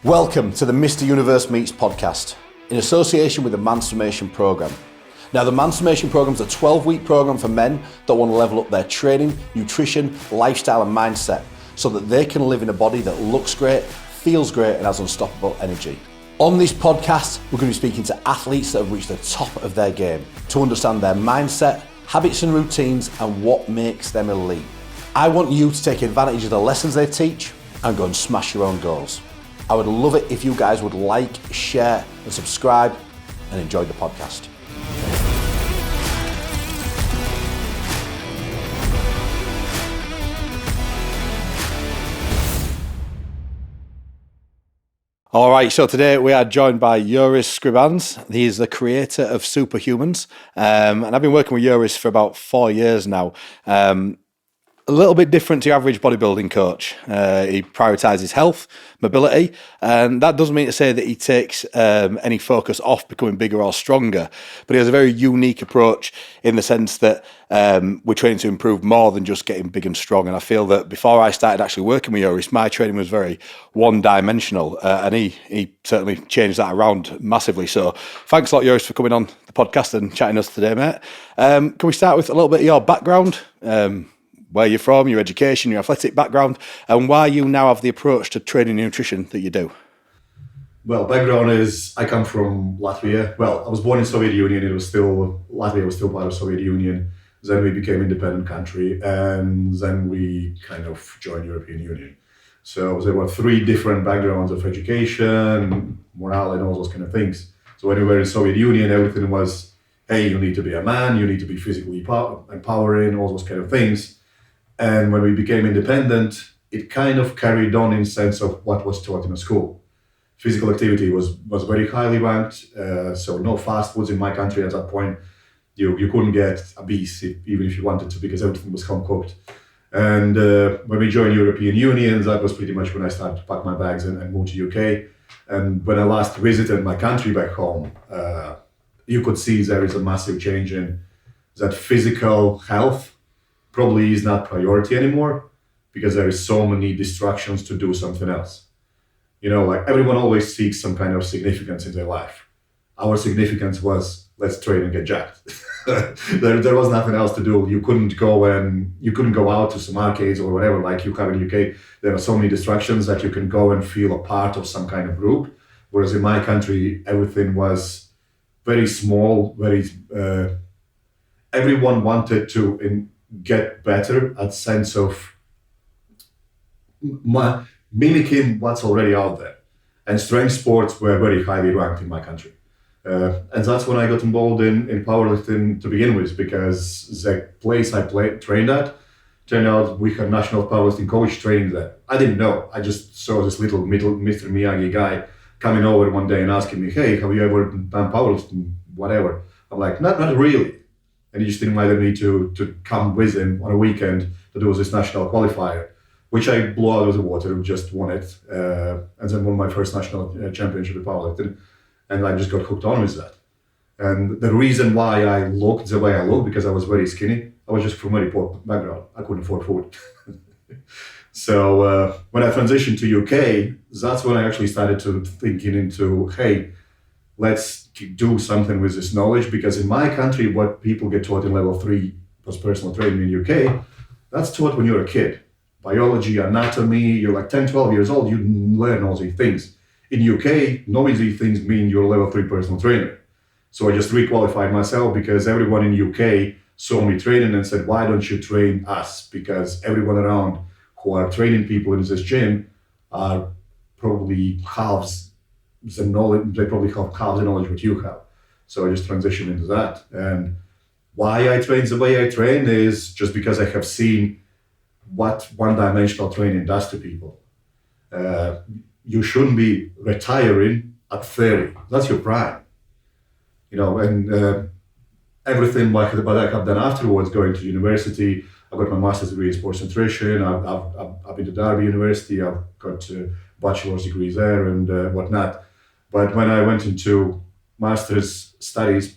Welcome to the Mr. Universe Meets podcast, in association with the Mansformation Programme. Now, the Mansformation Programme is a 12-week programme for men that want to level up their training, nutrition, lifestyle and mindset so that they can live in a body that looks great, feels great and has unstoppable energy. On this podcast, we're going to be speaking to athletes that have reached the top of their game to understand their mindset, habits and routines and what makes them elite. I want you to take advantage of the lessons they teach and go and smash your own goals. I would love it if you guys would like, share and subscribe and enjoy the podcast. All right, so today we are joined by Juris Skribans. He is the creator of Superhumans, and I've been working with Juris for about 4 years now. A little bit different to your average bodybuilding coach. He prioritises health, mobility, and that doesn't mean to say that he takes any focus off becoming bigger or stronger, but he has a very unique approach in the sense that we're training to improve more than just getting big and strong. And I feel that before I started actually working with Juris, my training was very one-dimensional, and he certainly changed that around massively. So thanks a lot, Juris, for coming on the podcast and chatting us today, mate. Can we start with a little bit of your background? Where you're from, your education, your athletic background, and why you now have the approach to training and nutrition that you do. Well, background is I come from Latvia. Well, I was born in Soviet Union. Latvia was still part of Soviet Union. Then we became independent country, and then we kind of joined European Union. So there were 3 different backgrounds of education, morale, and all those kind of things. So when we were in Soviet Union, everything was, hey, you need to be a man, you need to be physically empowering, all those kind of things. And when we became independent, it kind of carried on in sense of what was taught in a school. Physical activity was very highly ranked, so no fast foods in my country at that point. You couldn't get obese even if you wanted to because everything was home cooked. And when we joined European Union, that was pretty much when I started to pack my bags and move to UK. And when I last visited my country back home, you could see there is a massive change in that physical health probably is not priority anymore because there is so many distractions to do something else. You know, like everyone always seeks some kind of significance in their life. Our significance was let's train and get jacked. there was nothing else to do. You couldn't go out to some arcades or whatever like you have in UK. There are so many distractions that you can go and feel a part of some kind of group. Whereas in my country, everything was very small, everyone wanted to get better at sense of mimicking what's already out there. And strength sports were very highly ranked in my country. And that's when I got involved in powerlifting to begin with, because the place I trained at, turned out we had national powerlifting coach training there. I didn't know. I just saw this little Mr. Miyagi guy coming over one day and asking me, hey, have you ever done powerlifting, whatever? I'm like, not really. And he just invited me to come with him on a weekend to do this national qualifier, which I blew out of the water, just won it, and then won my first national championship in powerlifting, and I just got hooked on with that. And the reason why I looked the way I looked, because I was very skinny, I was just from a very poor background. I couldn't afford food. So when I transitioned to UK, that's when I actually started to thinking into, hey, let's do something with this knowledge, because in my country, what people get taught in level 3 was personal training in UK, that's taught when you're a kid. Biology, anatomy, you're like 10, 12 years old, you learn all these things. In UK, knowing these things mean you're a level 3 personal trainer. So I just requalified myself because everyone in UK saw me training and said, why don't you train us? Because everyone around who are training people in this gym are probably halves the knowledge, they probably have half the knowledge what you have. So I just transitioned into that. And why I train the way I train is just because I have seen what one-dimensional training does to people. You shouldn't be retiring at 30. That's your prime. You know, and everything what I have done afterwards, going to university, I got my master's degree in sports nutrition, I've been to Derby University, I've got a bachelor's degree there and whatnot. But when I went into master's studies,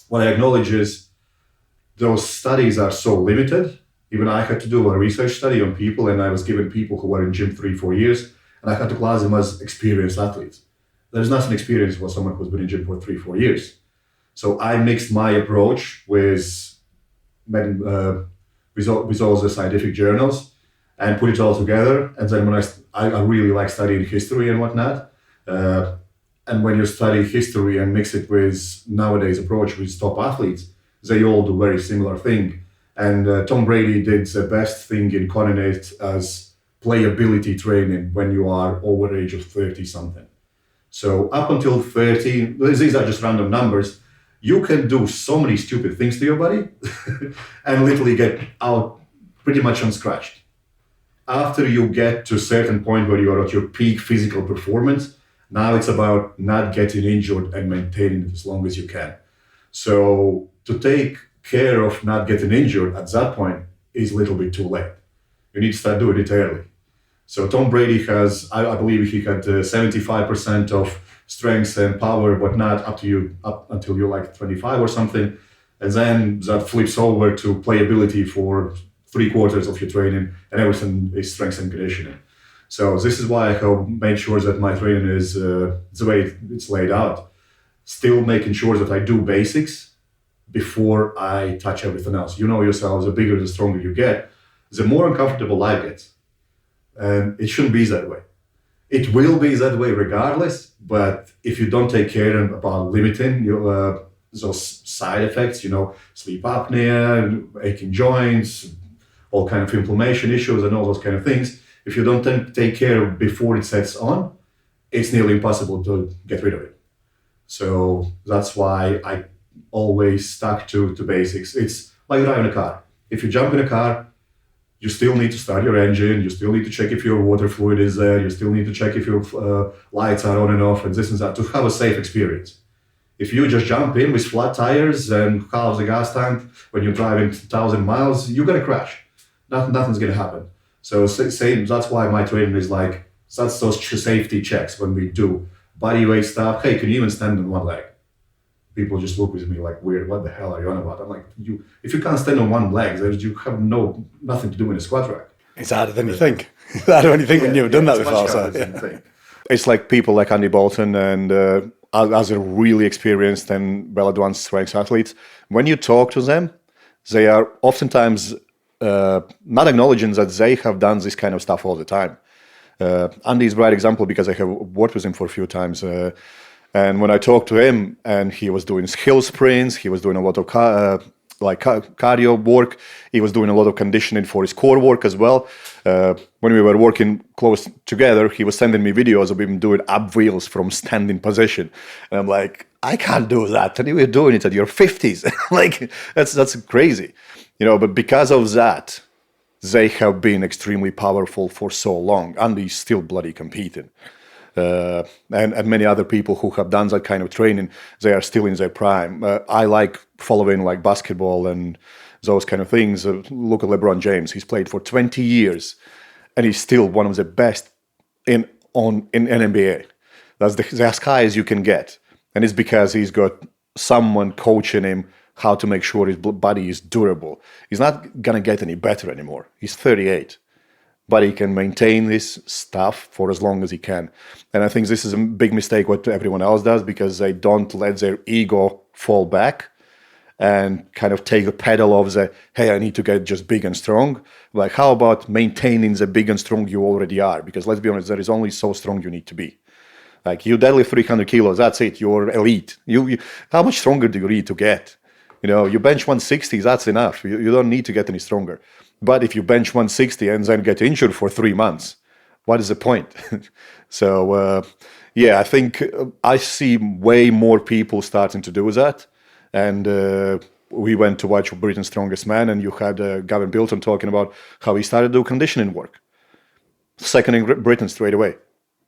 what I acknowledge is those studies are so limited. Even I had to do a research study on people, and I was given people who were in gym 3-4 years, and I had to class them as experienced athletes. There's nothing experienced for someone who's been in gym for 3-4 years. So I mixed my approach with all the scientific journals and put it all together. And then when I really like studying history and whatnot. And when you study history and mix it with nowadays approach with top athletes, they all do very similar thing. And Tom Brady did the best thing in calling it as playability training when you are over age of 30 something. So up until 30, these are just random numbers, you can do so many stupid things to your body and literally get out pretty much unscratched. After you get to a certain point where you are at your peak physical performance, now it's about not getting injured and maintaining it as long as you can. So to take care of not getting injured at that point is a little bit too late. You need to start doing it early. So Tom Brady has, I believe he had 75% of strength and power, but not up until you're like 25 or something. And then that flips over to playability for 3/4 of your training, and everything is strength and conditioning. So this is why I have made sure that my training is the way it's laid out. Still making sure that I do basics before I touch everything else. You know yourself, the bigger, the stronger you get, the more uncomfortable life gets. And it shouldn't be that way. It will be that way regardless, but if you don't take care about limiting your, those side effects, sleep apnea, aching joints, all kind of inflammation issues and all those kind of things, if you don't take care before it sets on, it's nearly impossible to get rid of it. So that's why I always stuck to basics. It's like driving a car. If you jump in a car, you still need to start your engine, you still need to check if your water fluid is there, you still need to check if your lights are on and off and this and that to have a safe experience. If you just jump in with flat tires and half the gas tank when you're driving 1,000 miles, you're going to crash. Nothing's going to happen. So same. That's why my training is like, that's those safety checks when we do bodyweight stuff. Hey, can you even stand on one leg? People just look with me like weird. What the hell are you on about? I'm like, if you can't stand on one leg, you have nothing to do in a squat rack. It's harder than you think. It's harder when you think when you've done that before. So. It's like people like Andy Bolton and as a really experienced and well advanced strength athletes. When you talk to them, they are oftentimes not acknowledging that they have done this kind of stuff all the time. Andy is a great example because I have worked with him for a few times. And when I talked to him, and he was doing hill sprints, he was doing a lot of cardio work, he was doing a lot of conditioning for his core work as well. When we were working close together, he was sending me videos of him doing ab wheels from standing position. And I'm like, I can't do that. And you were doing it at your 50s. Like, that's crazy. But because of that, they have been extremely powerful for so long. Andy's still bloody competing. And many other people who have done that kind of training, they are still in their prime. I like following like basketball and those kind of things. Look at LeBron James. He's played for 20 years and he's still one of the best in NBA. That's as high as you can get. And it's because he's got someone coaching him how to make sure his body is durable. He's not going to get any better anymore. He's 38. But he can maintain this stuff for as long as he can. And I think this is a big mistake what everyone else does because they don't let their ego fall back and kind of take a pedal of the, hey, I need to get just big and strong. Like, how about maintaining the big and strong you already are? Because let's be honest, there is only so strong you need to be. Like, you deadlift 300 kilos, that's it, you're elite. You how much stronger do you need to get? You bench 160, that's enough. You don't need to get any stronger. But if you bench 160 and then get injured for 3 months, what is the point? So, I think I see way more people starting to do that. And we went to watch Britain's Strongest Man, and you had Gavin Bolton talking about how he started to do conditioning work. Second in Britain straight away.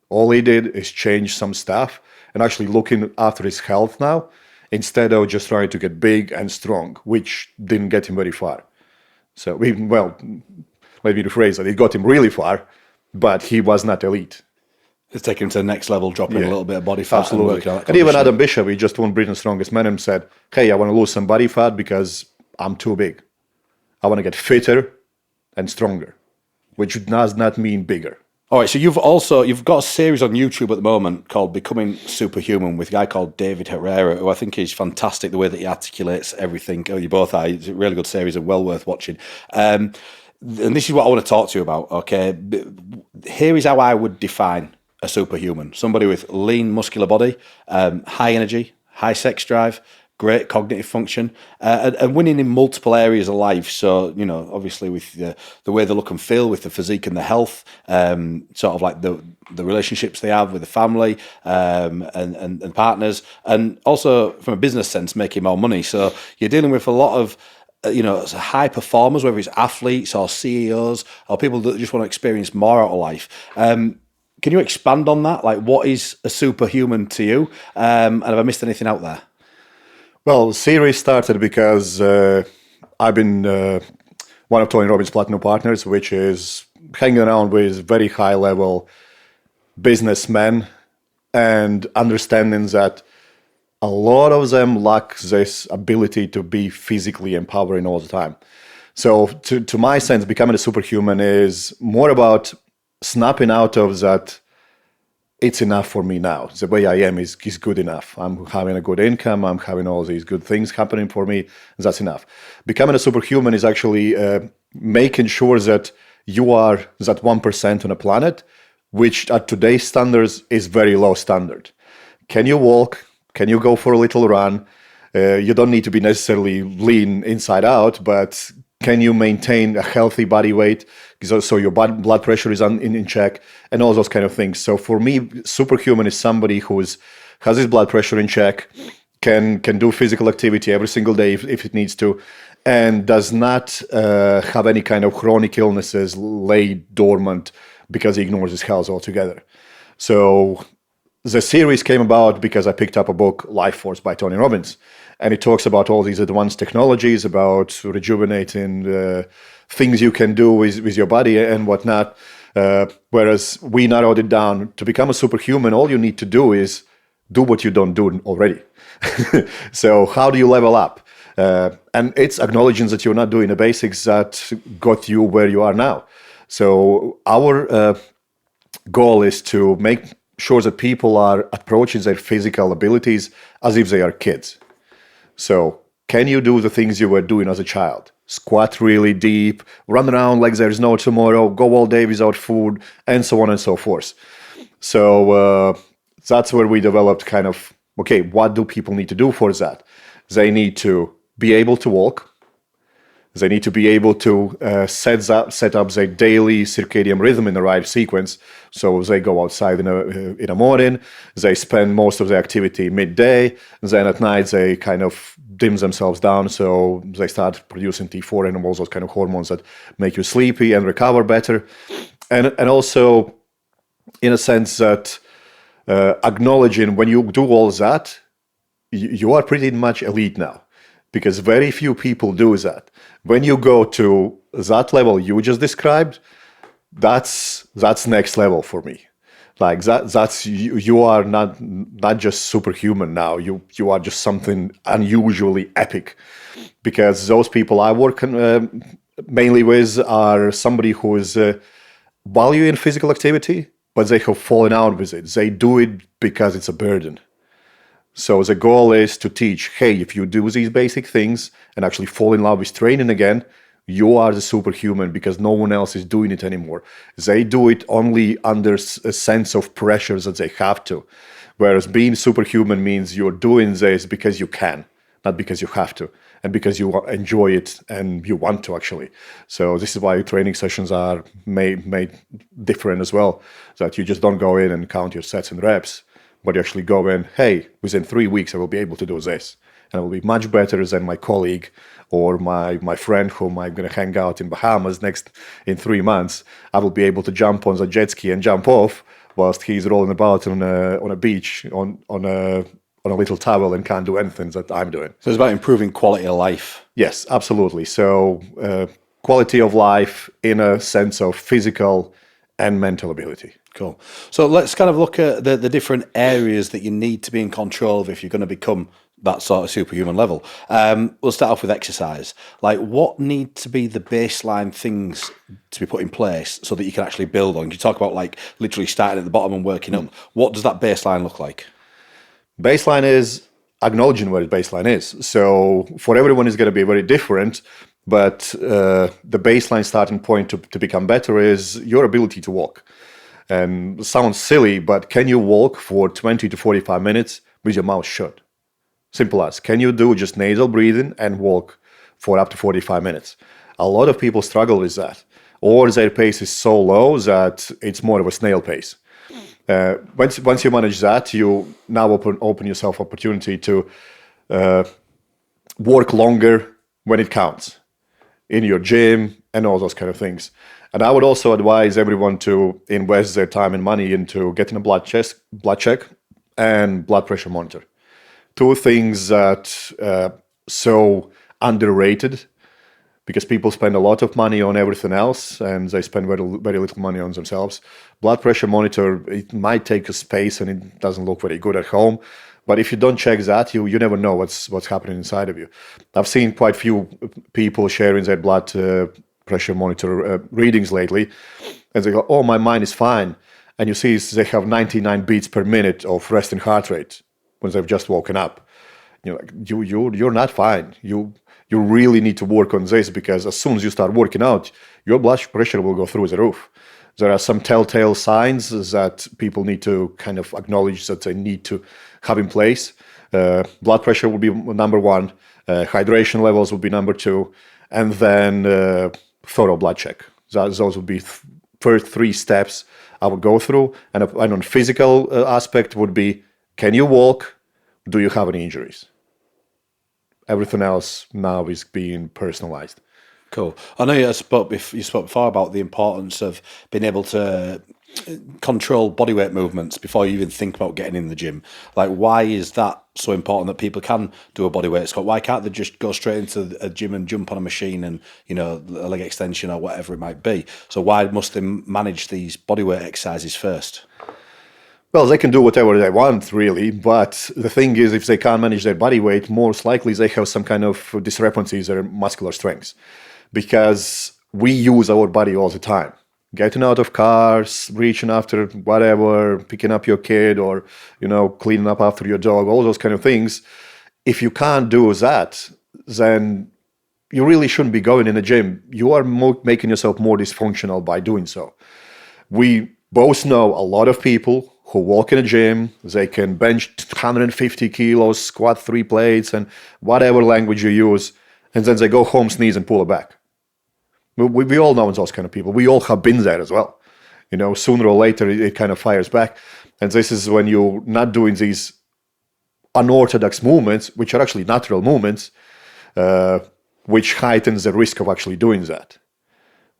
All he did is change some stuff and actually looking after his health now, instead of just trying to get big and strong, which didn't get him very far. So, let me rephrase that. It got him really far, but he was not elite. It's taken him to the next level, dropping a little bit of body fat. Absolutely. And even Adam Bishop, he just won Britain's Strongest Man and said, hey, I want to lose some body fat because I'm too big. I want to get fitter and stronger, which does not mean bigger. All right, so you've got a series on YouTube at the moment called Becoming Superhuman with a guy called David Herrera, who I think is fantastic the way that he articulates everything. Oh, you both are. It's a really good series and well worth watching. And this is what I want to talk to you about. Okay, here is how I would define a superhuman: somebody with lean, muscular body, high energy, high sex drive, great cognitive function, and winning in multiple areas of life. So, you know, obviously with the way they look and feel, with the physique and the health, sort of like the relationships they have with the family, and partners, and also from a business sense, making more money. So you're dealing with a lot of high performers, whether it's athletes or CEOs or people that just want to experience more out of life. Can you expand on that? Like, what is a superhuman to you? And have I missed anything out there? Well, series started because I've been one of Tony Robbins' platinum partners, which is hanging around with very high-level businessmen and understanding that a lot of them lack this ability to be physically empowering all the time. So to my sense, becoming a superhuman is more about snapping out of that. It's enough for me now. The way I am is good enough. I'm having a good income. I'm having all these good things happening for me. That's enough. Becoming a superhuman is actually making sure that you are that 1% on a planet, which at today's standards is very low standard. Can you walk? Can you go for a little run? You don't need to be necessarily lean inside out, but can you maintain a healthy body weight so your blood pressure is in check and all those kind of things? So for me, superhuman is somebody who has his blood pressure in check, can do physical activity every single day if it needs to, and does not have any kind of chronic illnesses lay dormant because he ignores his health altogether. So the series came about because I picked up a book, Life Force by Tony Robbins. And it talks about all these advanced technologies, about rejuvenating things you can do with your body and whatnot. Whereas we narrowed it down to become a superhuman, all you need to do is do what you don't do already. So how do you level up? And it's acknowledging that you're not doing the basics that got you where you are now. So our goal is to make sure that people are approaching their physical abilities as if they are kids. So, can you do the things you were doing as a child? Squat really deep, run around like there's no tomorrow, go all day without food, and so on and so forth. So, that's where we developed kind of, okay, what do people need to do for that? They need to be able to walk. They need to be able to set up their daily circadian rhythm in the right sequence. So they go outside in the morning, they spend most of the activity midday, then at night they kind of dim themselves down, so they start producing T4 and all those kind of hormones that make you sleepy and recover better. And also, in a sense that acknowledging when you do all that, you are pretty much elite now, because very few people do that. When you go to that level you just described, that's next level for me. Like that's you are not just superhuman now. You are just something unusually epic, because those people I work mainly with are somebody who is valuing physical activity, but they have fallen out with it. They do it because it's a burden. So the goal is to teach, hey, if you do these basic things and actually fall in love with training again, you are the superhuman, because no one else is doing it anymore. They do it only under a sense of pressure that they have to. Whereas being superhuman means you're doing this because you can, not because you have to, and because you enjoy it and you want to actually. So this is why training sessions are made different as well, that you just don't go in and count your sets and reps, but you actually go in, hey, within 3 weeks I will be able to do this. And I will be much better than my colleague or my friend whom I'm going to hang out in Bahamas in 3 months. I will be able to jump on the jet ski and jump off whilst he's rolling about on a beach on a little towel and can't do anything that I'm doing. So it's about improving quality of life. Yes, absolutely. So quality of life in a sense of physical and mental ability. Cool. So let's kind of look at the different areas that you need to be in control of if you're going to become that sort of superhuman level. We'll start off with exercise. Like, what need to be the baseline things to be put in place so that you can actually build on? You talk about like literally starting at the bottom and working up. What does that baseline look like? Baseline is acknowledging where the baseline is. So for everyone, it's going to be very different. But the baseline starting point to become better is your ability to walk. And it sounds silly, but can you walk for 20 to 45 minutes with your mouth shut? Simple as. Can you do just nasal breathing and walk for up to 45 minutes? A lot of people struggle with that. Or their pace is so low that it's more of a snail pace. Once you manage that, you now open yourself opportunity to work longer when it counts in your gym and all those kind of things. And I would also advise everyone to invest their time and money into getting a blood check and blood pressure monitor. Two things that so underrated because people spend a lot of money on everything else and they spend very little money on themselves. Blood pressure monitor, it might take a space and it doesn't look very good at home. But if you don't check that, you never know what's happening inside of you. I've seen quite few people sharing their blood pressure monitor readings lately. And they go, oh, my mind is fine. And you see they have 99 beats per minute of resting heart rate when they've just woken up. You're not fine. You really need to work on this because as soon as you start working out, your blood pressure will go through the roof. There are some telltale signs that people need to kind of acknowledge that they need to have in place. Blood pressure will be number one. Hydration levels will be number two. And then thorough blood check. Those would be first three steps I would go through. And on physical aspect would be, can you walk? Do you have any injuries? Everything else now is being personalized. Cool. I know you spoke before about the importance of being able to control bodyweight movements before you even think about getting in the gym. Like, why is that so important that people can do a bodyweight squat? Why can't they just go straight into a gym and jump on a machine and, a leg extension or whatever it might be? So why must they manage these bodyweight exercises first? Well, they can do whatever they want, really. But the thing is, if they can't manage their body weight, most likely they have some kind of discrepancies or muscular strengths. Because we use our body all the time. Getting out of cars, reaching after whatever, picking up your kid or, cleaning up after your dog, all those kind of things. If you can't do that, then you really shouldn't be going in a gym. You are making yourself more dysfunctional by doing so. We both know a lot of people who walk in a gym, they can bench 150 kilos, squat 3 plates, and whatever language you use, and then they go home, sneeze, and pull it back. We all know those kind of people. We all have been there as well. Sooner or later, it kind of fires back. And this is when you're not doing these unorthodox movements, which are actually natural movements, which heightens the risk of actually doing that.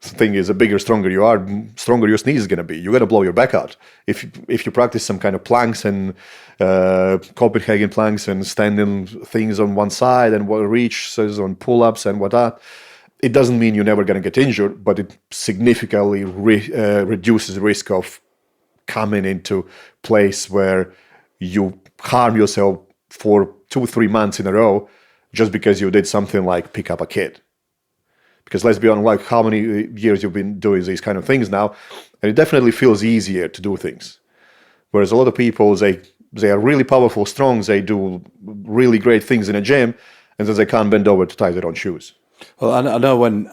The thing is, the bigger, stronger you are, stronger your sneeze is going to be. You're going to blow your back out. If you practice some kind of planks and Copenhagen planks and standing things on one side and reaches on pull-ups and whatnot, it doesn't mean you're never going to get injured, but it significantly reduces the risk of coming into place where you harm yourself for 2-3 months in a row just because you did something like pick up a kid. Because let's be honest, like how many years you've been doing these kind of things now, and it definitely feels easier to do things. Whereas a lot of people, they are really powerful, strong, they do really great things in a gym, and then they can't bend over to tie their own shoes. Well, I know when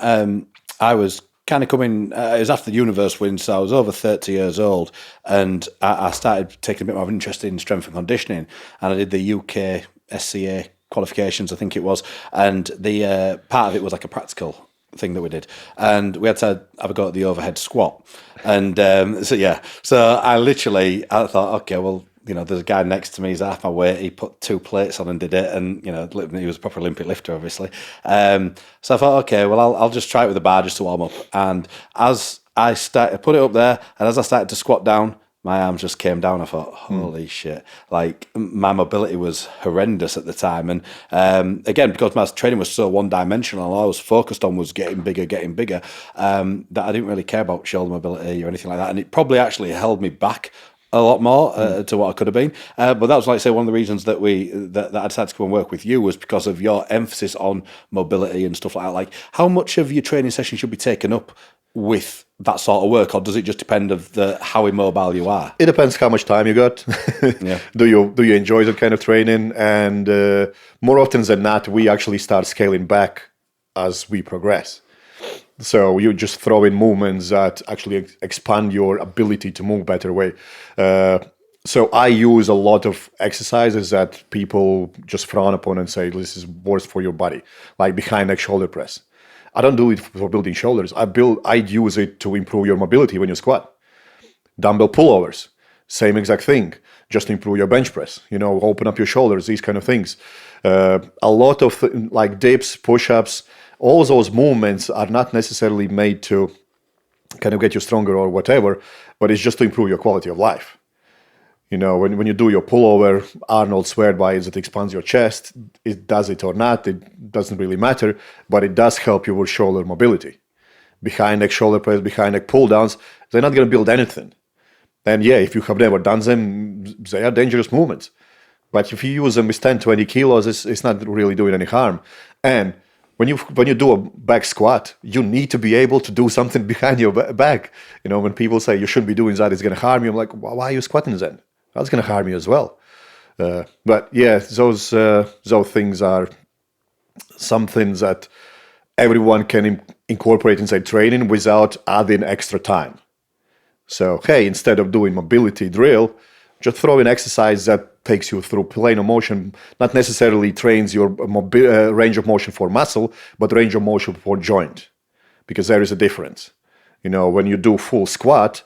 I was kind of coming, it was after the Universe win, so I was over 30 years old, and I started taking a bit more of an interest in strength and conditioning, and I did the UK SCA qualifications, I think it was, and the part of it was like a practical thing that we did, and we had to have a go at the overhead squat, and so I thought, okay, well, there's a guy next to me, he's half my weight, he put 2 plates on and did it, and he was a proper Olympic lifter, obviously. So I thought, okay, well, I'll just try it with the bar just to warm up. And as I put it up there, and as I started to squat down, my arms just came down. I thought, holy shit. Like, my mobility was horrendous at the time. And again, because my training was so one-dimensional, all I was focused on was getting bigger, that I didn't really care about shoulder mobility or anything like that. And it probably actually held me back a lot more to what I could have been. But that was, like I say, one of the reasons that I decided to come and work with you was because of your emphasis on mobility and stuff like that. Like, how much of your training session should be taken up with that sort of work, or does it just depend of how immobile you are? It depends how much time you got. Yeah. Do you enjoy that kind of training? And more often than not, we actually start scaling back as we progress. So you just throw in movements that actually expand your ability to move better way. So I use a lot of exercises that people just frown upon and say, this is worse for your body, like behind neck shoulder press. I don't do it for building shoulders. I use it to improve your mobility when you squat. Dumbbell pullovers, same exact thing. Just improve your bench press. Open up your shoulders. These kind of things. A lot of like dips, push-ups. All those movements are not necessarily made to kind of get you stronger or whatever, but it's just to improve your quality of life. When you do your pullover, Arnold swear by it expands your chest. It does it or not, it doesn't really matter, but it does help you with shoulder mobility. Behind neck shoulder press, behind neck pull downs, they're not going to build anything. And yeah, if you have never done them, they are dangerous movements. But if you use them with 10, 20 kilos, it's not really doing any harm. And when you do a back squat, you need to be able to do something behind your back. When people say you shouldn't be doing that, it's going to harm you. I'm like, why are you squatting then? That's going to harm you as well. But yeah, those things are some things that everyone can incorporate inside training without adding extra time. So hey, instead of doing mobility drill, just throw in exercise that takes you through plane of motion, not necessarily trains your range of motion for muscle, but range of motion for joint, because there is a difference. When you do full squat,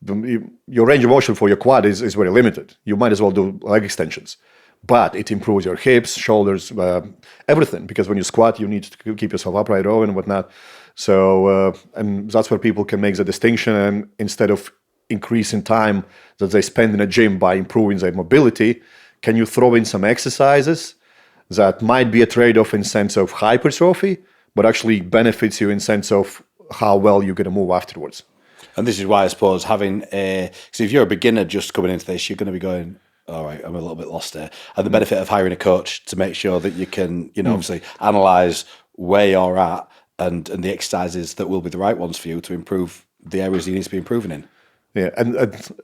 your range of motion for your quad is very limited. You might as well do leg extensions, but it improves your hips, shoulders, everything, because when you squat, you need to keep yourself upright and whatnot. So, and that's where people can make the distinction, and instead of increasing time that they spend in a gym by improving their mobility, can you throw in some exercises that might be a trade-off in sense of hypertrophy, but actually benefits you in sense of how well you're going to move afterwards. And this is why I suppose having because if you're a beginner just coming into this, you're going to be going, all right, I'm a little bit lost here. And the benefit of hiring a coach to make sure that you can, obviously analyse where you're at and the exercises that will be the right ones for you to improve the areas you need to be improving in. Yeah, and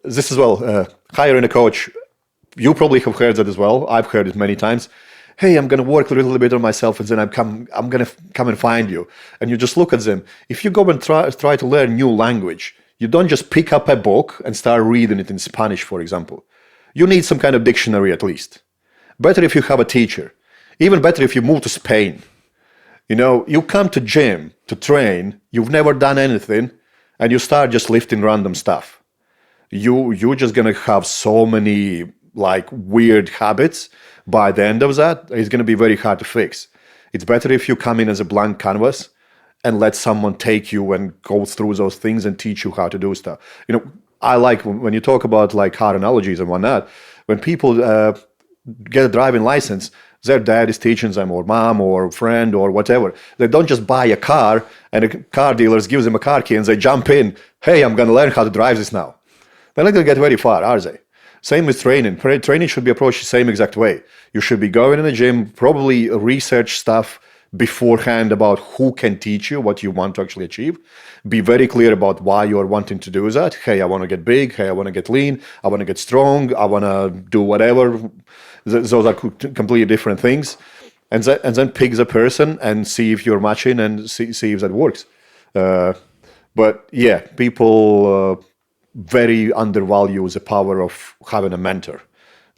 this as well, hiring a coach, you probably have heard that as well. I've heard it many times. Hey, I'm going to work a little bit on myself and then I'm going to come and find you. And you just look at them. If you go and try to learn new language, you don't just pick up a book and start reading it in Spanish, for example. You need some kind of dictionary at least. Better if you have a teacher. Even better if you move to Spain. You come to gym to train, you've never done anything, and you start just lifting random stuff. You're just going to have so many like weird habits. By the end of that, it's going to be very hard to fix. It's better if you come in as a blank canvas and let someone take you and go through those things and teach you how to do stuff. I like when you talk about like hard analogies and whatnot, when people get a driving license, their dad is teaching them, or mom or friend or whatever. They don't just buy a car and a car dealer gives them a car key and they jump in, hey, I'm going to learn how to drive this now. They're not going to get very far, are they? Same with training. Training should be approached the same exact way. You should be going in the gym, probably research stuff beforehand about who can teach you what you want to actually achieve. Be very clear about why you're wanting to do that. Hey, I want to get big. Hey, I want to get lean. I want to get strong. I want to do whatever. Those are completely different things. And then pick the person and see if you're matching and see if that works. But yeah, people very undervalue the power of having a mentor.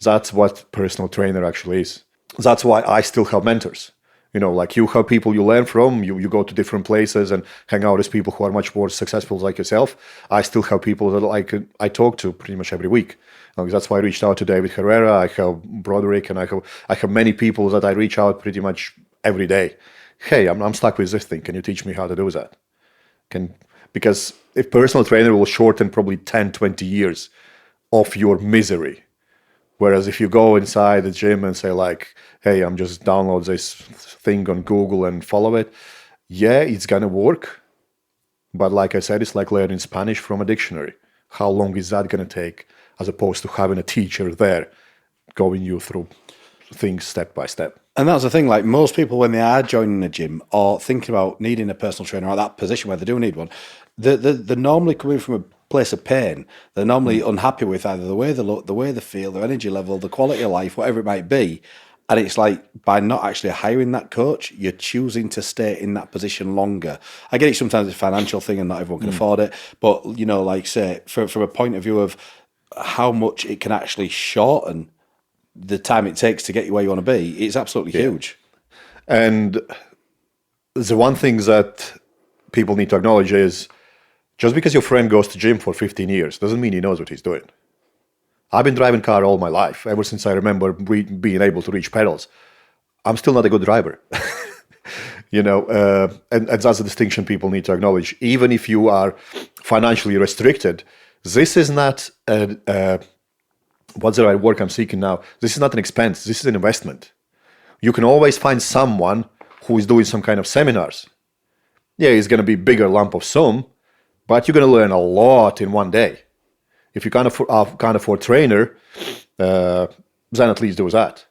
That's what personal trainer actually is. That's why I still have mentors. Like you have people you learn from, you go to different places and hang out with people who are much more successful like yourself. I still have people that I talk to pretty much every week. That's why I reached out to David Herrera, I have Broderick, and I have many people that I reach out pretty much every day. Hey, I'm stuck with this thing. Can you teach me how to do that? Because if personal trainer will shorten probably 10, 20 years of your misery. Whereas if you go inside the gym and say like, hey, I'm just download this thing on Google and follow it. Yeah, it's going to work. But like I said, it's like learning Spanish from a dictionary. How long is that going to take? as opposed to having a teacher there going you through things step by step. And that's the thing, like most people, when they are joining a gym or thinking about needing a personal trainer or that position where they do need one, they're normally coming from a place of pain. They're normally unhappy with either the way they look, the way they feel, their energy level, the quality of life, whatever it might be. And it's like, by not actually hiring that coach, you're choosing to stay in that position longer. I get it, sometimes it's a financial thing and not everyone can afford it. But, you know, like say, from a point of view of how much it can actually shorten the time it takes to get you where you want to be, it's absolutely huge. And the one thing that people need to acknowledge is just because your friend goes to gym for 15 years doesn't mean he knows what he's doing. I've been driving car all my life, ever since I remember being able to reach pedals. I'm still not a good driver. You know, and that's a distinction people need to acknowledge. Even if you are financially restricted, this is not what's the right word I'm seeking now? This is not an expense. This is an investment. You can always find someone who is doing some kind of seminars. Yeah, it's going to be a bigger lump of sum, but you're going to learn a lot in one day. If you can't afford trainer, then at least do that.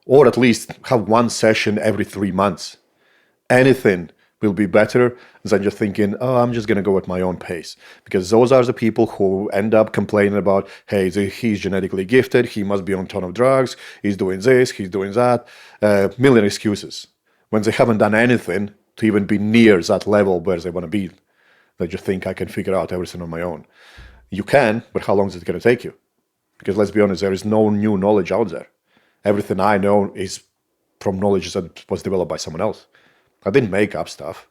Or at least have one session every 3 months. Anything will be better than just thinking, oh, I'm just going to go at my own pace. Because those are the people who end up complaining about, hey, he's genetically gifted, he must be on a ton of drugs, he's doing this, he's doing that. Million excuses. When they haven't done anything to even be near that level where they want to be. They just think I can figure out everything on my own. You can, but how long is it going to take you? Because let's be honest, there is no new knowledge out there. Everything I know is from knowledge that was developed by someone else. I didn't make up stuff.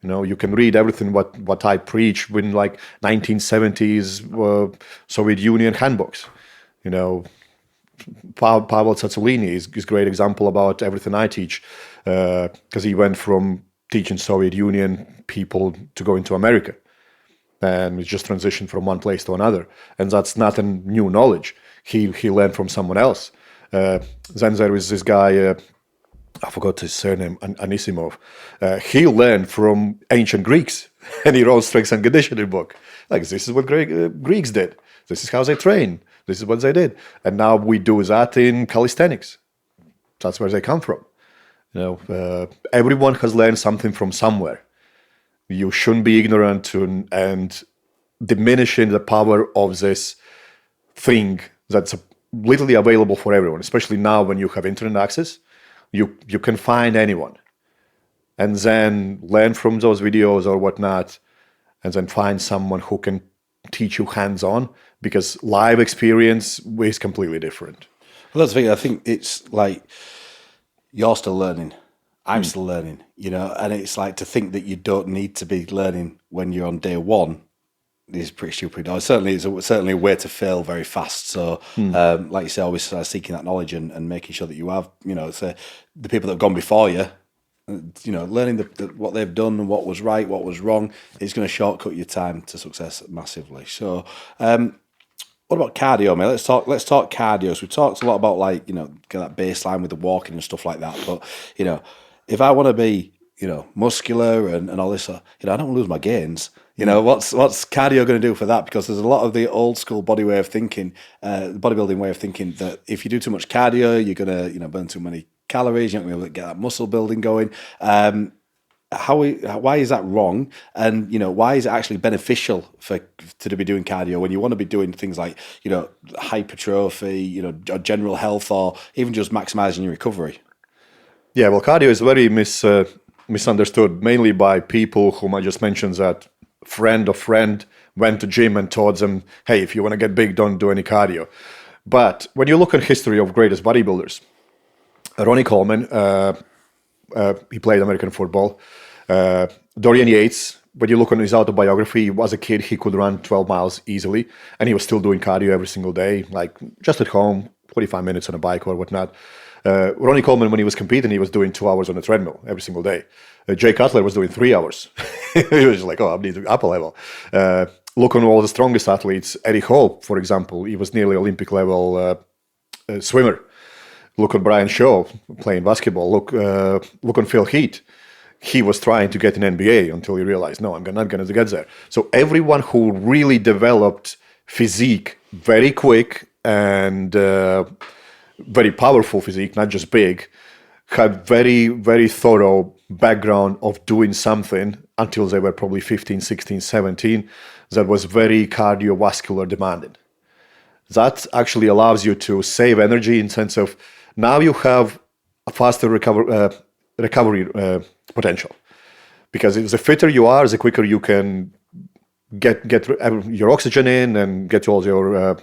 You know, you can read everything what I preach in like 1970s Soviet Union handbooks. You know, Pavel Tsatsouline is a great example about everything I teach because he went from teaching Soviet Union people to go into America. And it's just transitioned from one place to another. And that's not a new knowledge. He learned from someone else. Then there was this guy, I forgot his surname, Anisimov. He learned from ancient Greeks. And he wrote strength and conditioning book. Like, this is what Greeks did. This is how they train. This is what they did. And now we do that in calisthenics. That's where they come from. You know, everyone has learned something from somewhere. You shouldn't be ignorant and diminishing the power of this thing that's literally available for everyone, especially now when you have internet access. You can find anyone and then learn from those videos or whatnot, and then find someone who can teach you hands-on, because live experience is completely different. Well, that's the thing. I think it's like you're still learning. I'm still learning, you know, and it's like to think that you don't need to be learning when you're on day one is pretty stupid. Or certainly, it's certainly a way to fail very fast. So, like you say, always seeking that knowledge and making sure that you have, you know, the people that have gone before you, you know, learning what they've done and what was right, what was wrong, is going to shortcut your time to success massively. So, what about cardio, mate? Let's talk cardio. So we talked a lot about, like, you know, get that baseline with the walking and stuff like that. But, you know, if I want to be, you know, muscular and all this, you know, I don't want to lose my gains. You know, what's cardio going to do for that? Because there's a lot of the old school bodybuilding way of thinking that if you do too much cardio, you're going to, you know, burn too many calories. You're not going to be able to get that muscle building going. Why is that wrong? And, you know, why is it actually beneficial to be doing cardio when you want to be doing things like, you know, hypertrophy, you know, general health, or even just maximizing your recovery? Yeah, well, cardio is very misunderstood, mainly by people whom I just mentioned, that friend went to gym and taught them, hey, if you want to get big, don't do any cardio. But when you look at history of greatest bodybuilders, Ronnie Coleman, he played American football. Dorian Yates, when you look on his autobiography, he was a kid, he could run 12 miles easily, and he was still doing cardio every single day, like just at home, 45 minutes on a bike or whatnot. Ronnie Coleman, when he was competing, he was doing 2 hours on a treadmill every single day. Jay Cutler was doing 3 hours. He was like, oh, I need to up a level. Look on all the strongest athletes. Eddie Hall, for example, he was nearly Olympic level swimmer. Look on Brian Shaw playing basketball. Look on Phil Heath. He was trying to get an NBA until he realized, no, I'm not going to get there. So everyone who really developed physique very quick and very powerful physique, not just big, had very, very thorough background of doing something until they were probably 15, 16, 17 that was very cardiovascular demanding. That actually allows you to save energy in sense of now you have a faster recovery potential. Because the fitter you are, the quicker you can get your oxygen in and get all your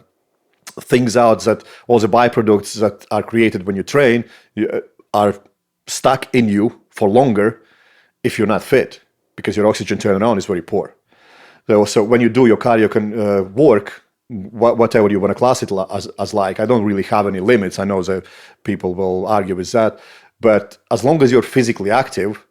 things out, that all the byproducts that are created when you train are stuck in you for longer if you're not fit, because your oxygen turnaround is very poor. So when you do your cardio work, whatever you want to class it as like, I don't really have any limits. I know that people will argue with that. But as long as you're physically active,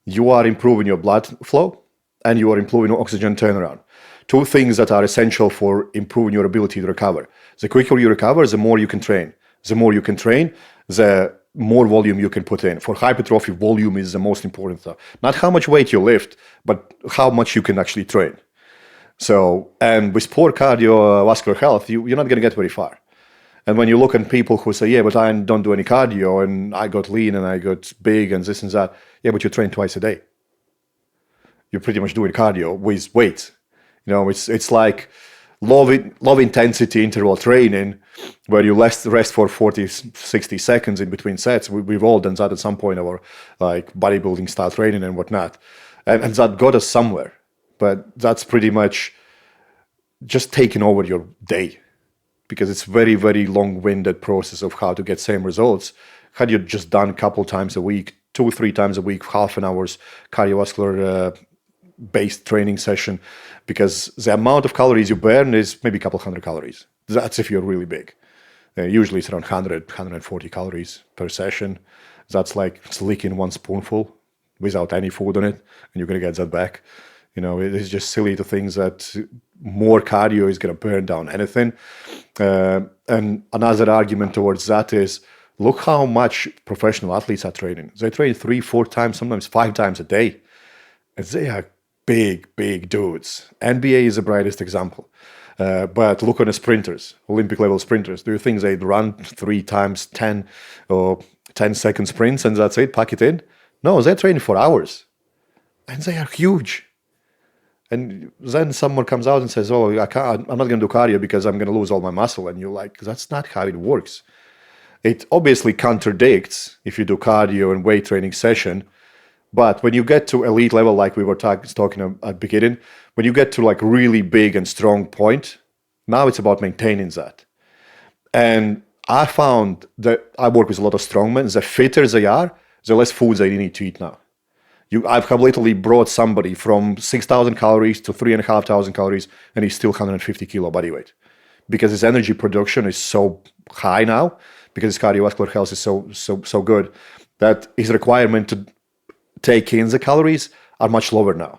you are improving your blood flow and you are improving oxygen turnaround. Two things that are essential for improving your ability to recover. The quicker you recover, the more you can train. The more you can train, the more volume you can put in. For hypertrophy, volume is the most important stuff. Not how much weight you lift, but how much you can actually train. So, and with poor cardiovascular health, you're not going to get very far. And when you look at people who say, yeah, but I don't do any cardio and I got lean and I got big and this and that. Yeah, but you train twice a day. You're pretty much doing cardio with weight. You know, it's like low intensity interval training where you rest for 40, 60 seconds in between sets. We've all done that at some point of our like bodybuilding style training and whatnot. And that got us somewhere. But that's pretty much just taking over your day, because it's very, very long-winded process of how to get same results. Had you just done a couple times a week, 2 or 3 times a week, half an hour's cardiovascular based training session, because the amount of calories you burn is maybe a couple hundred calories. That's if you're really big. Usually it's around 100, 140 calories per session. That's like it's licking 1 spoonful without any food on it, and you're going to get that back. You know, it is just silly to think that more cardio is going to burn down anything. And another argument towards that is, look how much professional athletes are training. They train 3, 4 times, sometimes 5 times a day. And they are big, big dudes. NBA is the brightest example. But look at the sprinters, Olympic level sprinters. Do you think they'd run 3 times 10 or 10-second sprints and that's it, pack it in? No, they're training for hours. And they are huge. And then someone comes out and says, oh, I'm not going to do cardio because I'm going to lose all my muscle. And you're like, that's not how it works. It obviously contradicts if you do cardio and weight training session. But when you get to elite level, like we were talking at the beginning, when you get to like really big and strong point, now it's about maintaining that. And I found that I work with a lot of strongmen. The fitter they are, the less food they need to eat now. I've literally brought somebody from 6,000 calories to 3,500 calories, and he's still 150 kilo body weight, because his energy production is so high now, because his cardiovascular health is so good, that his requirement to take in the calories are much lower now,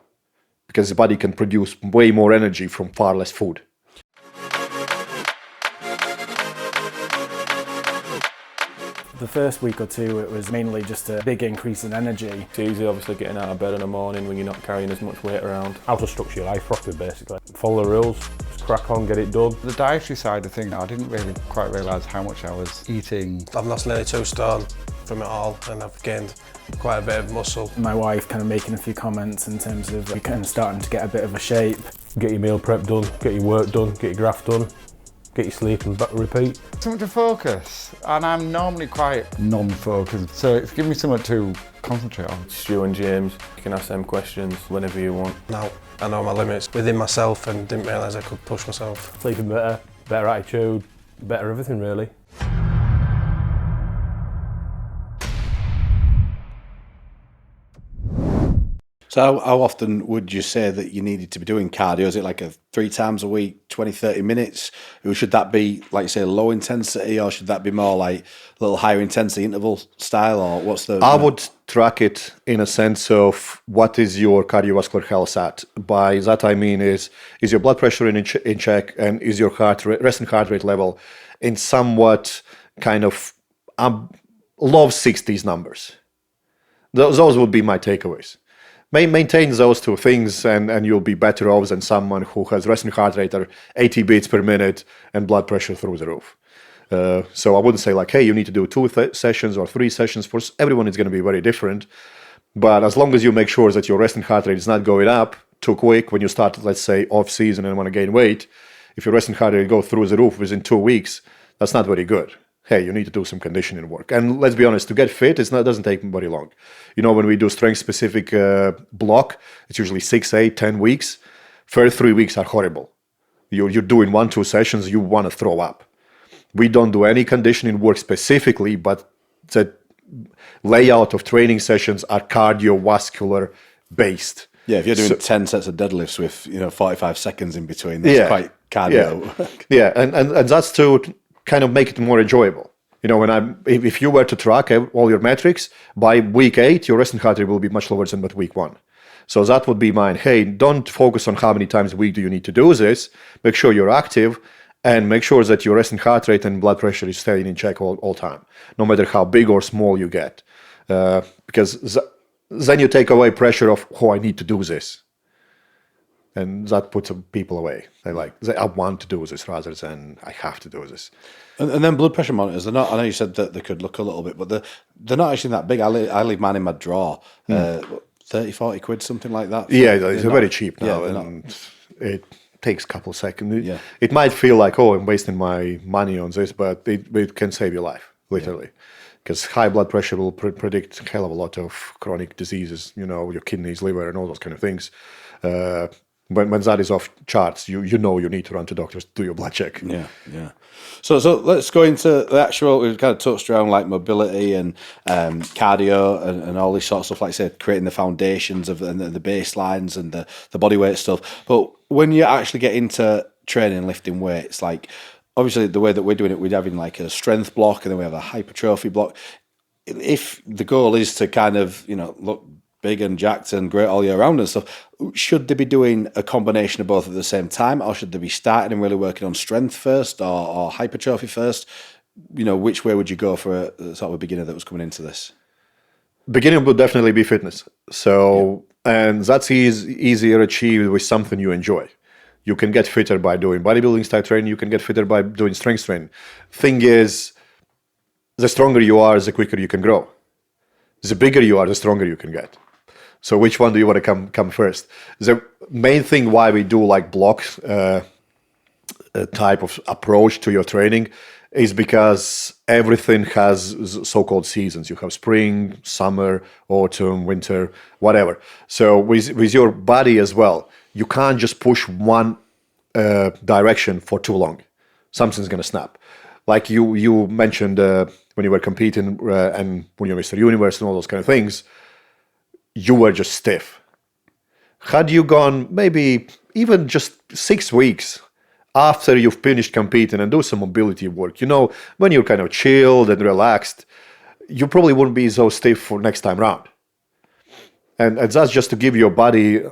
because his body can produce way more energy from far less food. The first week or two, it was mainly just a big increase in energy. It's easy, obviously, getting out of bed in the morning when you're not carrying as much weight around. How to structure your life properly, basically. Follow the rules, just crack on, get it done. The dietary side of things, I didn't really quite realise how much I was eating. I've lost nearly 2 stone from it all, and I've gained quite a bit of muscle. My wife kind of making a few comments in terms of kind of starting to get a bit of a shape. Get your meal prep done, get your work done, get your graft done, get your sleep and back repeat. Something to focus, and I'm normally quite non-focused, so it's given me something to concentrate on. Stu and James, you can ask them questions whenever you want. Now I know my limits within myself and didn't realise I could push myself. Sleeping better, better attitude, better everything really. So how often would you say that you needed to be doing cardio? Is it like 3 times a week, 20, 30 minutes? Or should that be, like you say, low intensity, or should that be more like a little higher intensity interval style, or what's the... I would track it in a sense of what is your cardiovascular health at. By that I mean is your blood pressure in check, and is your resting heart rate level in somewhat kind of low 60s numbers. Those would be my takeaways. Maintain those two things, and you'll be better off than someone who has resting heart rate at 80 beats per minute and blood pressure through the roof. So I wouldn't say like, hey, you need to do 2 sessions or 3 sessions. For everyone, it's going to be very different. But as long as you make sure that your resting heart rate is not going up too quick when you start, let's say, off season and want to gain weight, if your resting heart rate goes through the roof within 2 weeks, that's not very good. Hey, you need to do some conditioning work. And let's be honest, to get fit, it doesn't take very long. You know, when we do strength-specific block, it's usually 6, 8, 10 weeks. First 3 weeks are horrible. You're doing 1, 2 sessions, you want to throw up. We don't do any conditioning work specifically, but the layout of training sessions are cardiovascular based. Yeah, if you're doing 10 sets of deadlifts with 45 seconds in between, that's quite cardio. Yeah, and that's to kind of make it more enjoyable. You know, if you were to track all your metrics, by week 8, your resting heart rate will be much lower than at week 1. So that would be mine. Hey, don't focus on how many times a week do you need to do this. Make sure you're active and make sure that your resting heart rate and blood pressure is staying in check all time, no matter how big or small you get. Because then you take away pressure of, oh, I need to do this. And that puts people away. I want to do this rather than I have to do this. And then blood pressure monitors, they're not, I know you said that they could look a little bit, but they're not actually that big. I leave mine in my drawer, 30, 40 quid, something like that. Yeah, they're very cheap now. And it takes a couple of seconds. Yeah. It might feel like, oh, I'm wasting my money on this, but it can save your life, literally. Because high blood pressure will predict a hell of a lot of chronic diseases, your kidneys, liver, and all those kind of things. When that is off charts, you know you need to run to doctors to do your blood check. Yeah. So let's go into the actual. We've kind of touched around like mobility and cardio and all this sort of stuff. Like I said, creating the foundations of and the baselines and the bodyweight stuff. But when you actually get into training and lifting weights, like obviously the way that we're doing it, we're having like a strength block and then we have a hypertrophy block. If the goal is to kind of look big and jacked and great all year round and stuff, should they be doing a combination of both at the same time, or should they be starting and really working on strength first or hypertrophy first? Which way would you go for a sort of a beginner that was coming into this? Beginning would definitely be fitness. And that's easier achieved with something you enjoy. You can get fitter by doing bodybuilding style training. You can get fitter by doing strength training. Thing is, the stronger you are, the quicker you can grow. The bigger you are, the stronger you can get. So which one do you want to come first? The main thing why we do like block type of approach to your training is because everything has so-called seasons. You have spring, summer, autumn, winter, whatever. So with your body as well, you can't just push one direction for too long. Something's going to snap. Like you mentioned when you were competing and when you were Mr. Universe and all those kind of things, you were just stiff. Had you gone maybe even just 6 weeks after you've finished competing and do some mobility work, when you're kind of chilled and relaxed, you probably wouldn't be so stiff for next time round. And that's just to give your body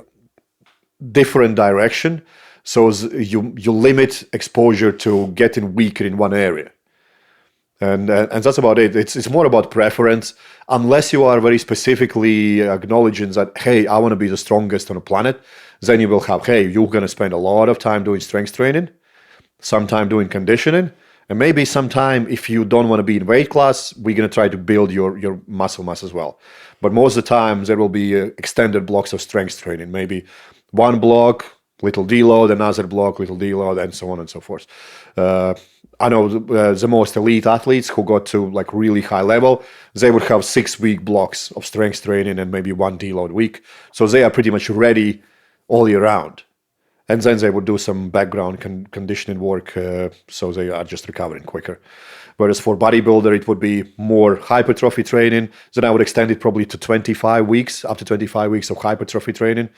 different direction, so you limit exposure to getting weaker in one area. And that's about it. It's more about preference. Unless you are very specifically acknowledging that, hey, I want to be the strongest on the planet, then you will have, hey, you're going to spend a lot of time doing strength training, some time doing conditioning, and maybe sometime if you don't want to be in weight class, we're going to try to build your muscle mass as well. But most of the time, there will be extended blocks of strength training, maybe one block, little deload, another block, little deload, and so on and so forth. I know the most elite athletes who got to like really high level, they would have 6-week blocks of strength training and maybe one deload week. So they are pretty much ready all year round. And then they would do some background conditioning work, so they are just recovering quicker. Whereas for bodybuilder, it would be more hypertrophy training. Then I would extend it probably to 25 weeks, up to 25 weeks of hypertrophy training.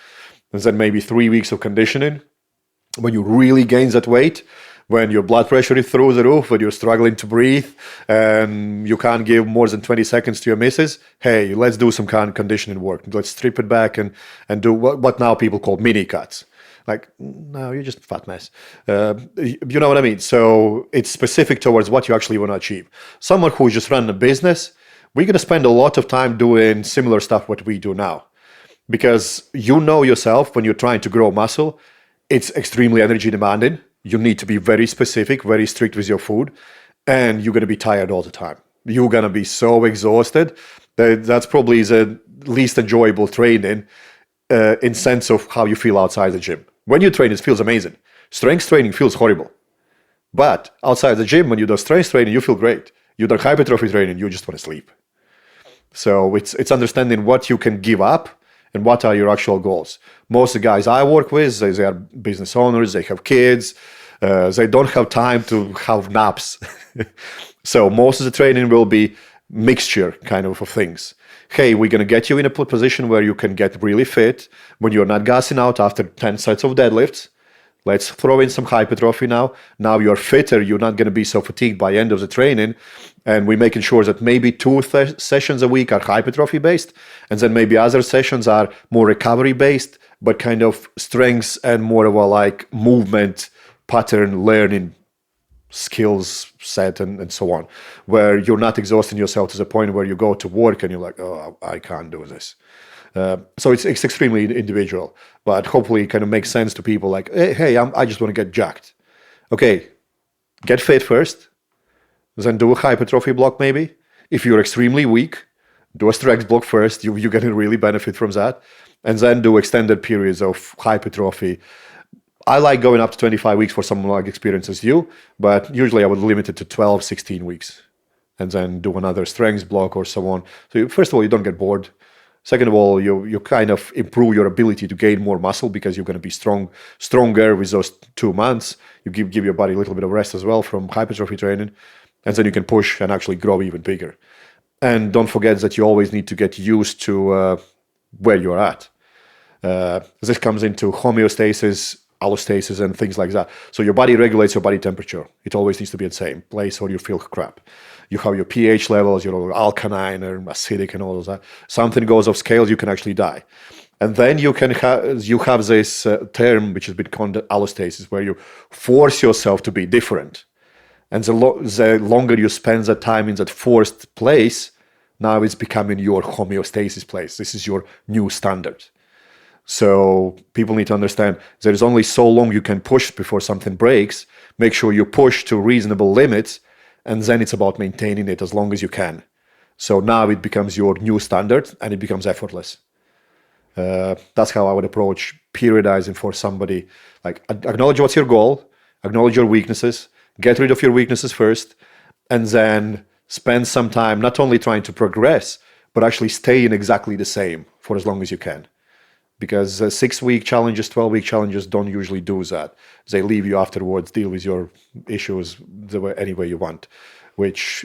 And then maybe 3 weeks of conditioning. When you really gain that weight, when your blood pressure is through the roof, when you're struggling to breathe, and you can't give more than 20 seconds to your missus, hey, let's do some kind of conditioning work. Let's strip it back and do what now people call mini cuts. Like, no, you're just a fat mess. You know what I mean? So it's specific towards what you actually want to achieve. Someone who's just running a business, we're going to spend a lot of time doing similar stuff what we do now. because you know yourself when you're trying to grow muscle, it's extremely energy demanding. You need to be very specific, very strict with your food, and you're going to be tired all the time. You're going to be so exhausted that that's probably the least enjoyable training in sense of how you feel outside the gym. When you train, it feels amazing. Strength training feels horrible. But outside the gym, when you do strength training, you feel great. You do hypertrophy training, you just want to sleep. So it's understanding what you can give up and what are your actual goals. Most of the guys I work with, they are business owners, they have kids, they don't have time to have naps. So most of the training will be mixture kind of things. Hey, we're going to get you in a position where you can get really fit when you're not gassing out after 10 sets of deadlifts. Let's throw in some hypertrophy now. Now you're fitter. You're not going to be so fatigued by end of the training. And we're making sure that maybe 2 sessions a week are hypertrophy based. And then maybe other sessions are more recovery based, but kind of strengths and more of a like movement pattern learning skills set and so on, where you're not exhausting yourself to the point where you go to work and you're like, oh, I can't do this. So it's extremely individual, but hopefully it kind of makes sense to people like, hey, I just want to get jacked. Okay, get fit first, then do a hypertrophy block maybe. If you're extremely weak, do a strength block first. You're going to really benefit from that. And then do extended periods of hypertrophy. I like going up to 25 weeks for someone like experience as you, but usually I would limit it to 12, 16 weeks. And then do another strength block or so on. So first of all, you don't get bored. Second of all, you kind of improve your ability to gain more muscle because you're going to be stronger with those 2 months. You give your body a little bit of rest as well from hypertrophy training. And then you can push and actually grow even bigger. And don't forget that you always need to get used to where you're at. This comes into homeostasis, allostasis, and things like that. So your body regulates your body temperature. It always needs to be at the same place or you feel crap. You have your pH levels, your alkaline or acidic and all of that. Something goes off scale, you can actually die. And then you have this term which has been called allostasis, where you force yourself to be different. And the longer you spend the time in that forced place, now it's becoming your homeostasis place. This is your new standard. So people need to understand there is only so long you can push before something breaks. Make sure you push to reasonable limits, and then it's about maintaining it as long as you can. So now it becomes your new standard and it becomes effortless. That's how I would approach periodizing for somebody. Like, acknowledge what's your goal, acknowledge your weaknesses, get rid of your weaknesses first, and then spend some time not only trying to progress, but actually stay in exactly the same for as long as you can. Because 6-week challenges, 12-week challenges don't usually do that. They leave you afterwards, deal with your issues any way you want, which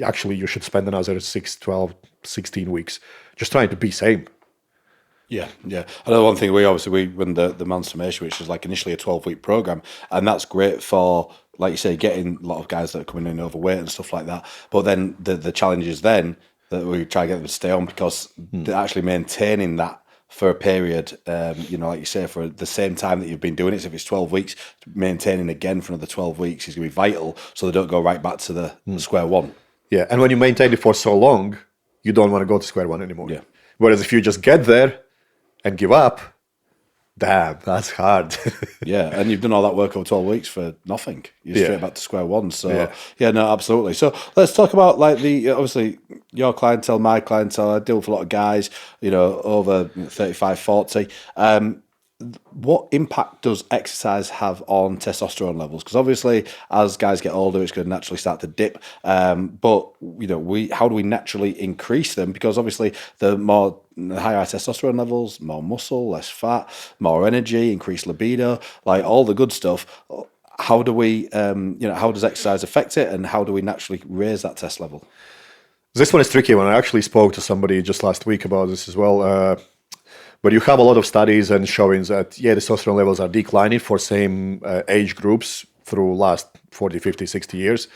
actually you should spend another 6, 12, 16 weeks just trying to be same. Yeah. Another one thing, we run the Mansformation, which is like initially a 12-week program, and that's great for, like you say, getting a lot of guys that are coming in overweight and stuff like that. But then the challenge is then that we try to get them to stay on, because they're actually maintaining that for a period, like you say, for the same time that you've been doing it. So if it's 12 weeks, maintaining again for another 12 weeks is going to be vital, so they don't go right back to the square one. Yeah, and when you maintain it for so long, you don't want to go to square one anymore. Yeah. Whereas if you just get there and give up, damn, that's hard. Yeah, and you've done all that work over 12 weeks for nothing. You're straight back to square one. So, no, absolutely. So let's talk about, like, obviously, your clientele, my clientele. I deal with a lot of guys, over 35, 40. What impact does exercise have on testosterone levels? Because obviously, as guys get older, it's going to naturally start to dip. But how do we naturally increase them? Because obviously, the higher testosterone levels, more muscle, less fat, more energy, increased libido, like all the good stuff. How do we, how does exercise affect it, and how do we naturally raise that test level? This one is tricky. When I actually spoke to somebody just last week about this as well. But you have a lot of studies and showing that, the testosterone levels are declining for same age groups through last 40, 50, 60 years,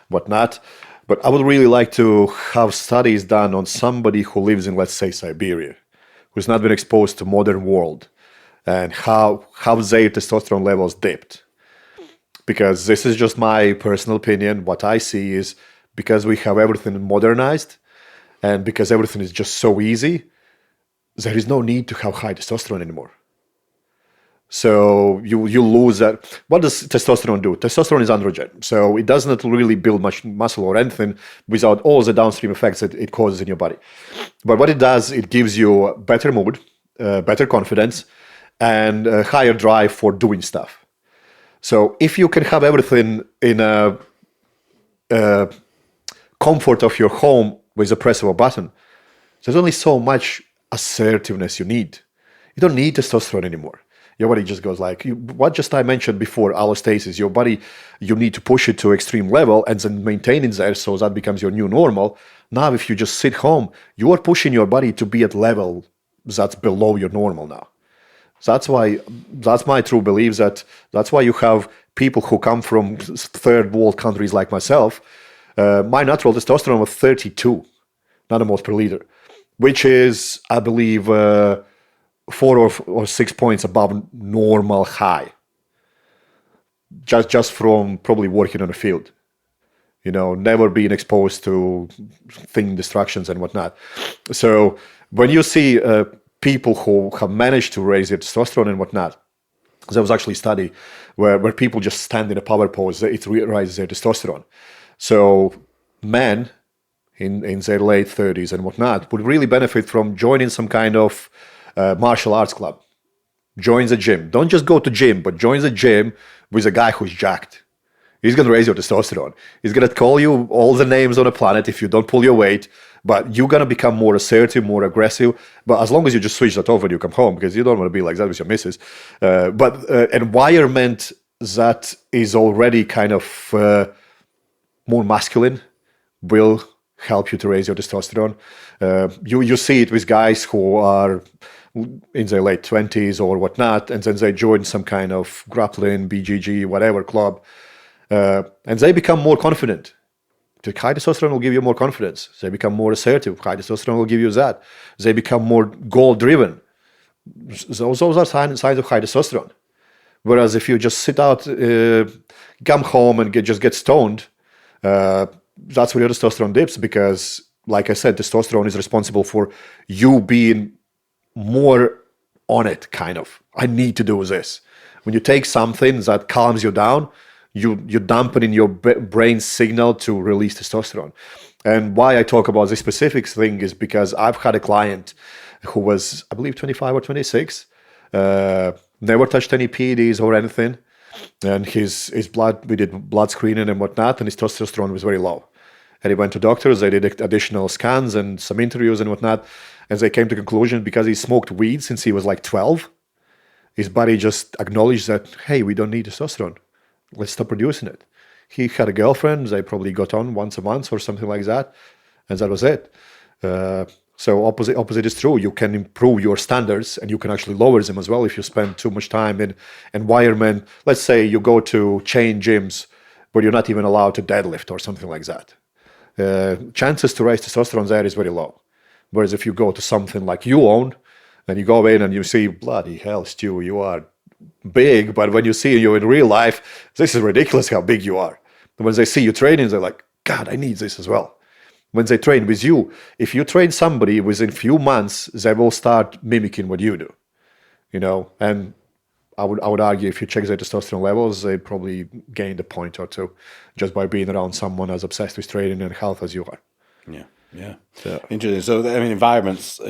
whatnot. But I would really like to have studies done on somebody who lives in, let's say, Siberia, who's not been exposed to modern world, and how their testosterone levels dipped. Because this is just my personal opinion. What I see is, because we have everything modernized, and because everything is just so easy, there is no need to have high testosterone anymore. So you lose that. What does testosterone do? Testosterone is androgen, so it does not really build much muscle or anything without all the downstream effects that it causes in your body. But what it does, it gives you better mood, better confidence, and a higher drive for doing stuff. So if you can have everything in a comfort of your home with the press of a button, there's only so much assertiveness you need. You don't need testosterone anymore. Your body just goes like, what just I mentioned before, allostasis. Your body, you need to push it to extreme level and then maintain it there, so that becomes your new normal. Now, if you just sit home, you are pushing your body to be at level that's below your normal now. That's my true belief, that's why you have people who come from third world countries like myself. My natural testosterone was 32 nanomoles per liter, which is, I believe, 4 or 6 points above normal high. Just from probably working on the field, never being exposed to thing distractions and whatnot. So when you see people who have managed to raise their testosterone and whatnot, there was actually a study where people just stand in a power pose, it raises their testosterone. So men in their late 30s and whatnot would really benefit from joining some kind of martial arts club. Join the gym. Don't just go to gym, but join the gym with a guy who's jacked. He's going to raise your testosterone. He's going to call you all the names on the planet if you don't pull your weight, but you're going to become more assertive, more aggressive. But as long as you just switch that over and you come home, because you don't want to be like that with your missus. But environment that is already kind of more masculine will help you to raise your testosterone. You see it with guys who are in their late 20s or whatnot, and then they join some kind of grappling, BJJ, whatever club, and they become more confident. The high testosterone will give you more confidence. They become more assertive. High testosterone will give you that. They become more goal-driven. Those are signs of high testosterone. Whereas if you just sit out, come home and just get stoned, that's where your testosterone dips, because, like I said, testosterone is responsible for you being more on it, kind of. I need to do this. When you take something that calms you down, you dampen in your brain signal to release testosterone. And why I talk about this specific thing is because I've had a client who was, I believe, 25 or 26, never touched any PEDs or anything. And his blood, we did blood screening and whatnot, and his testosterone was very low. And he went to doctors, they did additional scans and some interviews and whatnot, and they came to the conclusion, because he smoked weed since he was like 12, his body just acknowledged that, hey, we don't need testosterone. Let's stop producing it. He had a girlfriend, they probably got on once a month or something like that, and that was it. So opposite is true. You can improve your standards and you can actually lower them as well if you spend too much time in environment. Let's say you go to chain gyms where you're not even allowed to deadlift or something like that. Chances to raise testosterone there is very low. Whereas if you go to something like you own, and you go in and you see, bloody hell, Stu, you are big, but when you see you in real life, this is ridiculous how big you are. And when they see you training, they're like, God, I need this as well. When they train with you, if you train somebody within few months, they will start mimicking what you do, and I would argue if you check their testosterone levels, they probably gained a point or two just by being around someone as obsessed with training and health as you are. Yeah. Interesting. So, environments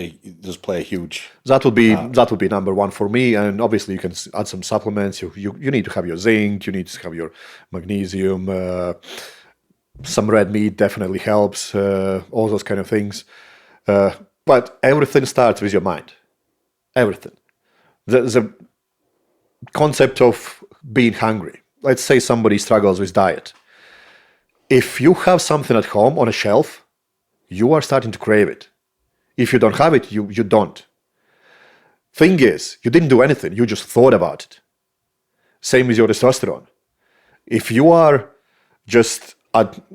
does play a huge. That would be number one for me. And obviously, you can add some supplements. You need to have your zinc. You need to have your magnesium. Some red meat definitely helps. All those kind of things. But everything starts with your mind. Everything. The concept of being hungry. Let's say somebody struggles with diet. If you have something at home on a shelf, you are starting to crave it. If you don't have it, you don't. Thing is, you didn't do anything. You just thought about it. Same with your testosterone. If you are just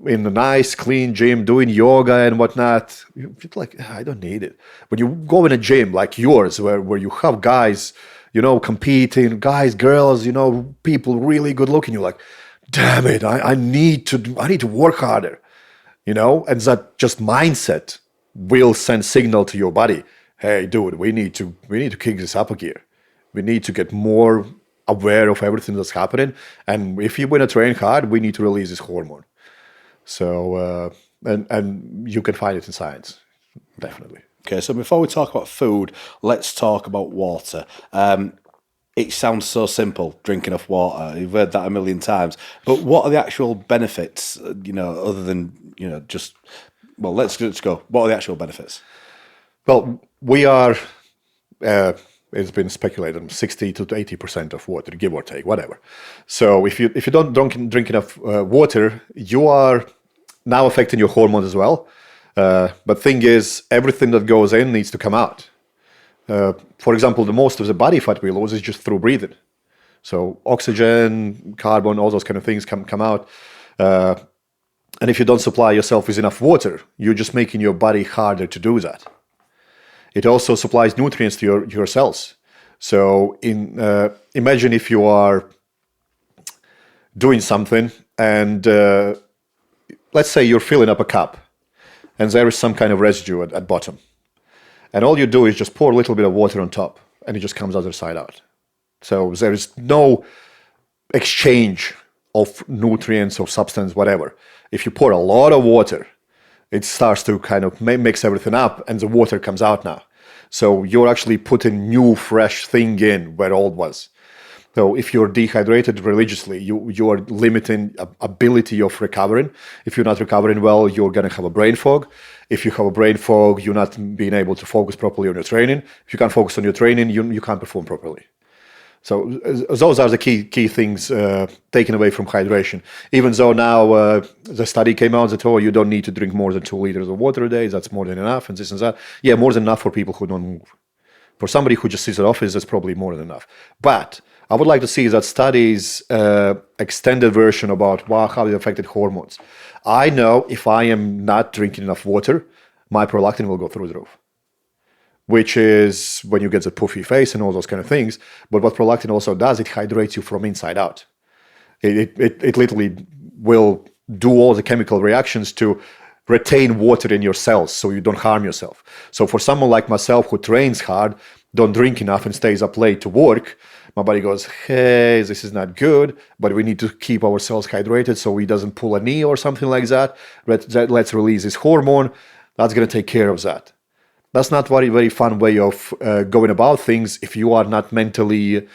in a nice, clean gym doing yoga and whatnot, you're like, I don't need it. When you go in a gym like yours, where you have guys, competing, guys, girls, people really good looking, you're like, damn it, I need to work harder. And that just mindset will send signal to your body, hey, dude, we need to kick this up a gear. We need to get more aware of everything that's happening. And if you want to train hard, we need to release this hormone. So, and you can find it in science, definitely. Okay, so before we talk about food, let's talk about water. It sounds so simple, drink enough water. You've heard that a million times. But what are the actual benefits, other than, just... Well, let's go. What are the actual benefits? Well, we are... it's been speculated 60 to 80% of water, give or take, whatever. So if you don't drink enough water, you are now affecting your hormones as well. But thing is, everything that goes in needs to come out. For example, the most of the body fat we lose is just through breathing. So oxygen, carbon, all those kind of things come out. And if you don't supply yourself with enough water, you're just making your body harder to do that. It also supplies nutrients to your cells. So imagine if you are doing something and let's say you're filling up a cup and there is some kind of residue at bottom. And all you do is just pour a little bit of water on top and it just comes other side out. So there is no exchange of nutrients or substance, whatever. If you pour a lot of water, it starts to kind of mix everything up and the water comes out now. So you're actually putting new, fresh thing in where old was. So if you're dehydrated religiously, you are limiting ability of recovering. If you're not recovering well, you're going to have a brain fog. If you have a brain fog, you're not being able to focus properly on your training. If you can't focus on your training, you can't perform properly. So those are the key things taken away from hydration. Even though now the study came out that, you don't need to drink more than 2 liters of water a day, that's more than enough, and this and that. Yeah, more than enough for people who don't move. For somebody who just sits at office, that's probably more than enough. But I would like to see that studies extended version about how it affected hormones. I know if I am not drinking enough water, my prolactin will go through the roof, which is when you get the puffy face and all those kind of things. But what prolactin also does, it hydrates you from inside out. It literally will do all the chemical reactions to retain water in your cells so you don't harm yourself. So for someone like myself who trains hard, don't drink enough and stays up late to work, my body goes, hey, this is not good, but we need to keep ourselves hydrated so he doesn't pull a knee or something like that. Let's release this hormone. That's going to take care of that. That's not very, very fun way of going about things if you are not mentally,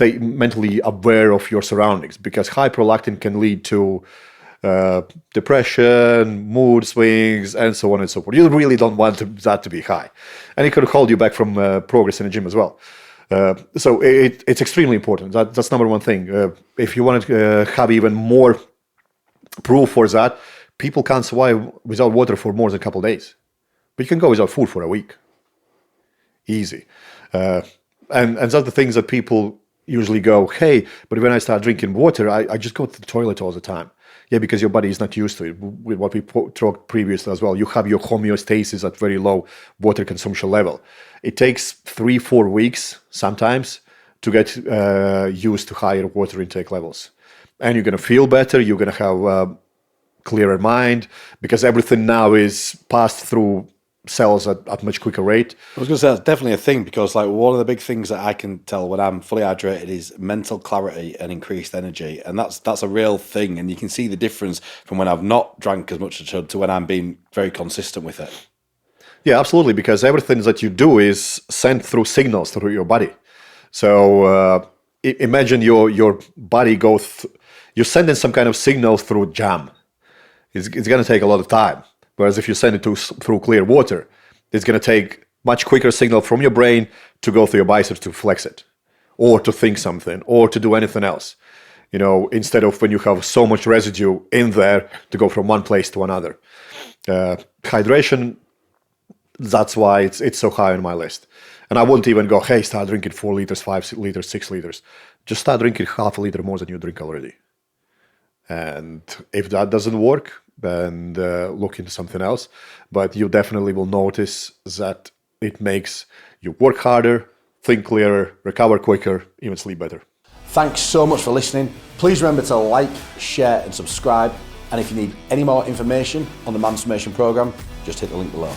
mentally aware of your surroundings, because high prolactin can lead to depression, mood swings, and so on and so forth. You really don't want that to be high. And it could hold you back from progress in the gym as well. So it's extremely important. That's number one thing. If you want to have even more proof for that, people can't survive without water for more than a couple of days. But you can go without food for a week. Easy. And that's the things that people usually go, hey, but when I start drinking water, I just go to the toilet all the time. Yeah, because your body is not used to it. With what we talked previously as well, you have your homeostasis at very low water consumption level. It takes 3-4 weeks sometimes to get used to higher water intake levels. And you're going to feel better. You're going to have a clearer mind because everything now is passed through cells at much quicker rate. I was going to say that's definitely a thing because like one of the big things that I can tell when I'm fully hydrated is mental clarity and increased energy, and that's a real thing, and you can see the difference from when I've not drank as much as I should to when I'm being very consistent with it. Yeah, absolutely, because everything that you do is sent through signals through your body. So imagine your body you're sending some kind of signal through jam. It's going to take a lot of time. Whereas if you send it through clear water, it's going to take much quicker signal from your brain to go through your biceps to flex it, or to think something, or to do anything else. Instead of when you have so much residue in there to go from one place to another. Hydration, that's why it's so high on my list. And I wouldn't even go, hey, start drinking 4 liters, 5 liters, 6 liters. Just start drinking half a liter more than you drink already. And if that doesn't work, then look into something else. But you definitely will notice that it makes you work harder, think clearer, recover quicker, even sleep better. Thanks so much for listening. Please remember to like, share and subscribe. And if you need any more information on the Mansformation program, just hit the link below.